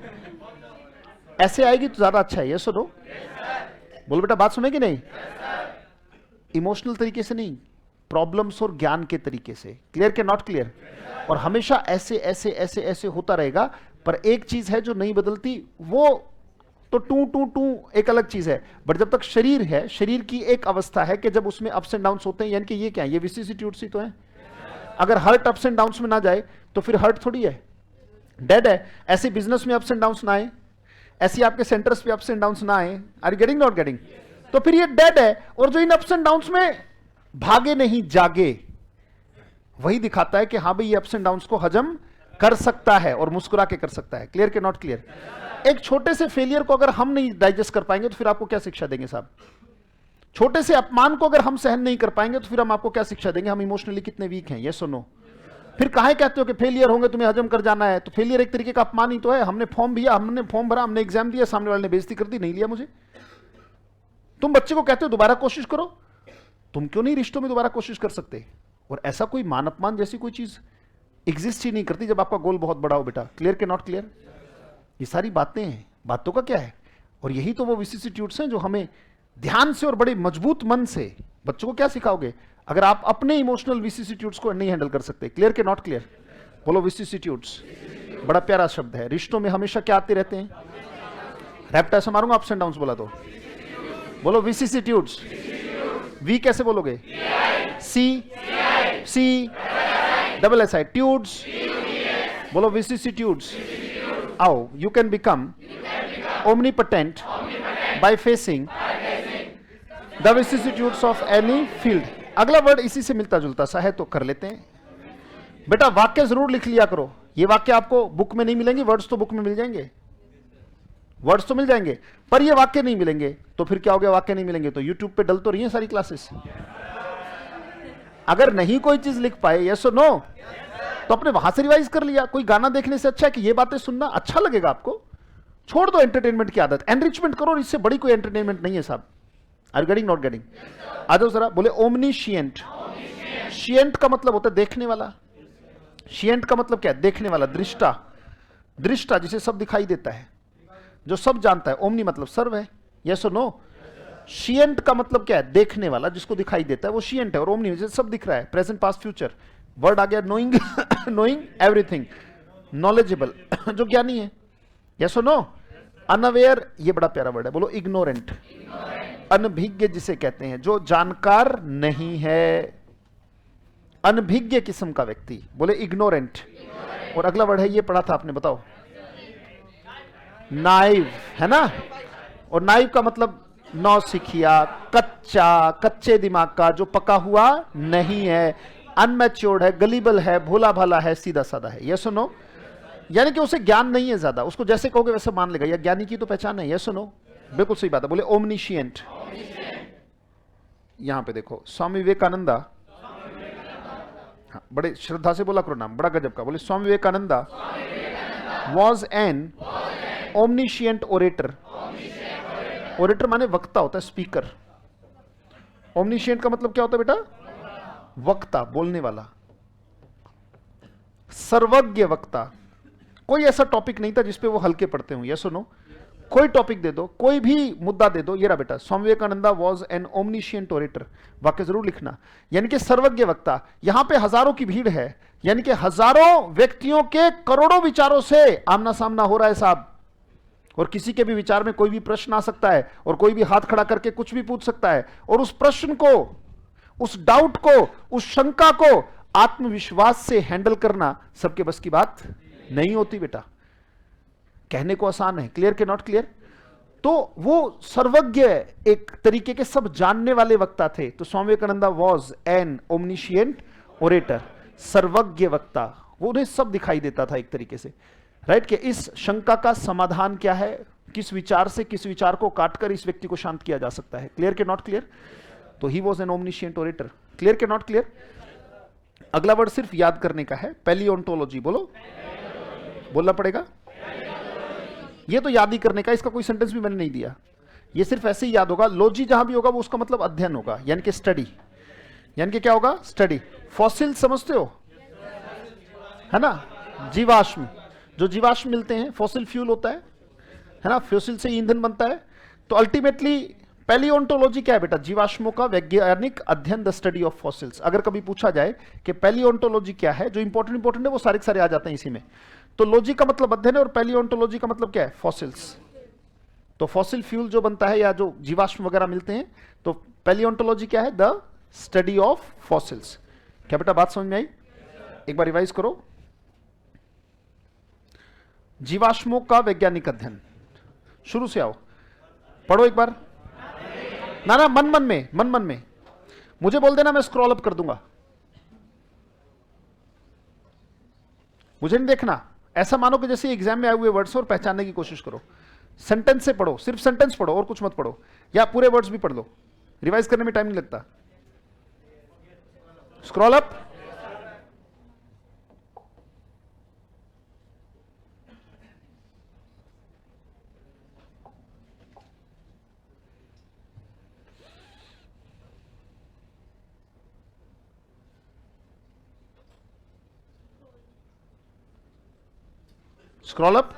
ऐसे आएगी तो ज्यादा अच्छा है। ये सुनो, बोलो बेटा, बात सुने कि नहीं? इमोशनल तरीके से नहीं, प्रॉब्लम्स और ज्ञान के तरीके से। क्लियर के नॉट क्लियर? और हमेशा ऐसे ऐसे ऐसे ऐसे होता रहेगा। पर एक चीज है जो नहीं बदलती, वो तो टू टू टू एक अलग चीज है। बट जब तक शरीर है, शरीर की एक अवस्था है कि जब उसमें अप्स एंड डाउन्स होते हैं, यानी कि ये क्या है, ये विसिसिट्यूड्स ही तो है। अगर हार्ट अप्स एंड डाउन्स में ना जाए तो फिर हार्ट थोड़ी है, डेड है। ऐसे बिजनेस में अप्स एंड डाउन्स ना आए, ऐसी आपके सेंटर्स पे अप्स एंड डाउन्स ना आए, are you getting not getting? तो फिर ये डेड है। और जो इन अप्स एंड डाउन्स में भागे नहीं जागे, वही दिखाता है कि हाँ भाई ये अप्स एंड डाउन्स को हजम कर सकता है और मुस्कुरा के कर सकता है। क्लियर के नॉट क्लियर? एक छोटे से फेलियर को अगर हम नहीं डाइजेस्ट कर पाएंगे तो फिर आपको क्या शिक्षा देंगे साहब? छोटे से अपमान को अगर हम सहन नहीं कर पाएंगे तो फिर हम आपको क्या शिक्षा देंगे? हम इमोशनली कितने वीक हैं, ये सुनो। फिर काहे कहते हो कि फेलियर होंगे, तुम्हें हजम कर जाना है? तो फेलियर एक तरीके का अपमान ही तो है। हमने फॉर्म भरा, हमने एग्जाम दिया, सामने वाले ने बेइज्जती कर दी, नहीं लिया मुझे। तुम बच्चे को कहते हो दोबारा कोशिश करो, तुम क्यों नहीं रिश्तों में दोबारा कोशिश कर सकते? और ऐसा कोई मान अपमान जैसी कोई चीज एग्जिस्ट ही नहीं करती जब आपका गोल बहुत बड़ा हो बेटा। क्लियर के नॉट क्लियर? ये सारी बातें हैं, बातों का क्या है? और यही तो वो विसिसिट्यूड्स हैं जो हमें ध्यान से और बड़े मजबूत मन से, बच्चों को क्या सिखाओगे अगर आप अपने इमोशनल विसिसिट्यूड्स को नहीं हैंडल कर सकते? क्लियर के नॉट क्लियर? बोलो विसिसिट्यूड्स। बड़ा प्यारा शब्द है। रिश्तों में हमेशा क्या आते रहते हैं? रैप्ट ऐसा मारूंगा अप्स एंड डाउन्स बोला तो बोलो विसिसिट्यूड्स। वी कैसे बोलोगे? सी डबल एस आई ट्यूड्स। बोलो विसिसिट्यूड्स। आओ, you can become omnipotent by facing the vicissitudes of any field। अगला वर्ड इसी से मिलता जुलता सा है तो कर लेते हैं। बेटा वाक्य जरूर लिख लिया करो। ये वाक्य आपको बुक में नहीं मिलेंगे, वर्ड्स तो बुक में मिल जाएंगे, वर्ड्स तो मिल जाएंगे, पर ये वाक्य नहीं मिलेंगे। तो फिर क्या हो गया? वाक्य नहीं मिलेंगे तो यूट्यूब पे डल तो रही है सारी क्लासेस। अगर नहीं कोई चीज लिख पाए, यस और नो, तो अपने वहां से रिवाइज कर लिया। कोई गाना देखने से अच्छा है कि ये बातें सुनना अच्छा लगेगा आपको। छोड़ दो एंटरटेनमेंट की आदत, एनरिचमेंट करो, इससे बड़ी कोई एंटरटेनमेंट नहीं है साहब। Are you getting not getting? आ जाओ जरा। बोले ओमनीशिएंट। शिएंट का मतलब होता है देखने वाला। शिएंट का मतलब क्या है? देखने वाला, दृष्टा। दृष्टा जिसे सब दिखाई देता है, जो सब जानता है। ओमनी मतलब सर्व है, यस और नो? शिएंट का मतलब क्या है? देखने वाला, जिसको दिखाई देता है वो शिएंट है। और ओमनी जिसे सब दिख रहा है, प्रेजेंट पास्ट फ्यूचर। वर्ड आ गया नोइंग। नोइंग एवरीथिंग, नॉलेजेबल, जो ज्ञानी है, यस और नो? अनअवेयर, ये बड़ा प्यारा वर्ड है। बोलो इग्नोरेंट। अनभिज्ञ जिसे कहते हैं, जो जानकार नहीं है, अनभिज्ञ किस्म का व्यक्ति, बोले इग्नोरेंट। और अगला वर्ड है, ये पढ़ा था आपने, बताओ, नाइव, है ना? और नाइव का मतलब नौसिखिया, कच्चा, कच्चे दिमाग का, जो पका हुआ नहीं है, अनमैच्योर्ड है, गलीबल है, भोला भाला है, सीधा साधा है, यस और नो? यानी कि उसे ज्ञान नहीं है ज्यादा, उसको जैसे कहोगे वैसे मान लेगा। या ज्ञानी की तो पहचान है, यस और नो? बिल्कुल सही बात है। बोले ओमनीशिएंट। यहां पे देखो, स्वामी विवेकानंदा, हाँ, बड़े श्रद्धा से बोला करो नाम, बड़ा गजब का। बोले Swami Vivekananda was an omniscient orator. Orator माने वक्ता होता है, स्पीकर। ओमनीशिएंट का मतलब क्या होता है बेटा? वक्ता, बोलने वाला, सर्वज्ञ वक्ता। कोई ऐसा टॉपिक नहीं था जिसपे वो हल्के पड़ते हों, यस और नो? कोई टॉपिक दे दो, कोई भी मुद्दा दे दो, ये रहा बेटा, स्वामी Vivekananda was an omniscient orator. वाक्य जरूर लिखना। यानी कि सर्वज्ञ वक्ता। यहां पे हजारों की भीड़ है, यानी कि हजारों व्यक्तियों के करोड़ों विचारों से आमना सामना हो रहा है साहब। और किसी के भी विचार में कोई भी प्रश्न आ सकता है, और कोई भी हाथ खड़ा करके कुछ भी पूछ सकता है। और उस प्रश्न को, उस डाउट को, उस शंका को आत्मविश्वास से हैंडल करना सबके बस की बात नहीं होती बेटा। कहने को आसान है, क्लियर के नॉट क्लियर? तो वो सर्वज्ञ, एक तरीके के सब जानने वाले वक्ता थे। तो स्वामी Vivekananda was an omniscient orator, सर्वज्ञ वक्ता। वो उन्हें सब दिखाई देता था एक तरीके से, राइट? कि इस शंका का समाधान क्या है, किस विचार से किस विचार को काटकर इस व्यक्ति को शांत किया जा सकता है। क्लियर के नॉट क्लियर? तो he was an omniscient orator. Clear के नॉट क्लियर? अगला वर्ड सिर्फ याद करने का है, पैलियोंटोलॉजी। बोलो, बोलना पड़ेगा। ये तो याद ही करने का, इसका कोई सेंटेंस भी मैंने नहीं दिया, ये सिर्फ ऐसे ही याद होगा। लॉजी जहां भी होगा वो उसका मतलब अध्ययन होगा, यानी कि स्टडी। यानी कि क्या होगा? स्टडी। फॉसिल समझते हो, है ना? जीवाश्म, जो जीवाश्म मिलते हैं, फॉसिल फ्यूल होता है ना? फॉसिल से ईंधन बनता है। तो अल्टीमेटली पैलियोंटोलॉजी क्या है बेटा? जीवाश्मों का वैज्ञानिक अध्ययन, द स्टडी ऑफ फॉसिल्स। अगर कभी पूछा जाए कि पैलियोंटोलॉजी क्या है, जो इंपॉर्टेंट है वो सारे के सारे आ जाते हैं इसी में। तो लॉजी का मतलब अध्ययन है और पैलियोंटोलॉजी का मतलब क्या है? फॉसिल्स। तो फॉसिल फ्यूल जो बनता है या जो जीवाश्म वगैरह मिलते हैं, तो पैलियोंटोलॉजी क्या है? The study of fossils. क्या बेटा बात समझ में आई? एक बार रिवाइज करो। जीवाश्मों का वैज्ञानिक अध्ययन, शुरू से आओ, पढ़ो एक बार। ना मन में मुझे बोल देना, मैं स्क्रॉल अप कर दूंगा। मुझे नहीं देखना, ऐसा मानो कि जैसे एग्जाम में आए हुए वर्ड्स और पहचानने की कोशिश करो। सेंटेंस से पढ़ो, सिर्फ सेंटेंस पढ़ो और कुछ मत पढ़ो, या पूरे वर्ड्स भी पढ़ लो, रिवाइज करने में टाइम नहीं लगता। Scroll up. Scroll up.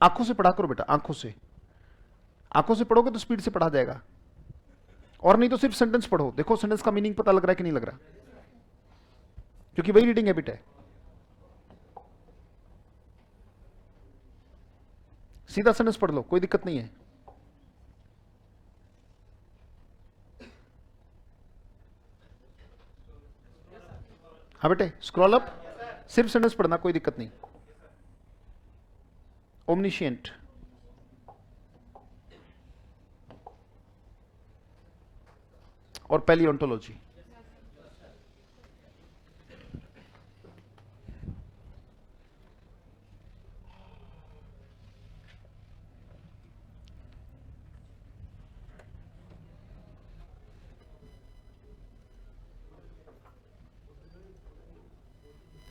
आंखों से पढ़ा करो बेटा, आंखों से पढ़ोगे तो स्पीड से पढ़ा जाएगा, और नहीं तो सिर्फ सेंटेंस पढ़ो। देखो सेंटेंस का मीनिंग पता लग रहा है कि नहीं लग रहा, क्योंकि वही रीडिंग हैबिट है। सीधा सेंटेंस पढ़ लो, कोई दिक्कत नहीं है। हाँ बेटे, स्क्रॉल अप, सिर्फ सेंटेंस पढ़ना, कोई दिक्कत नहीं। ओमनिशिएंट, और पैलियोंटोलॉजी।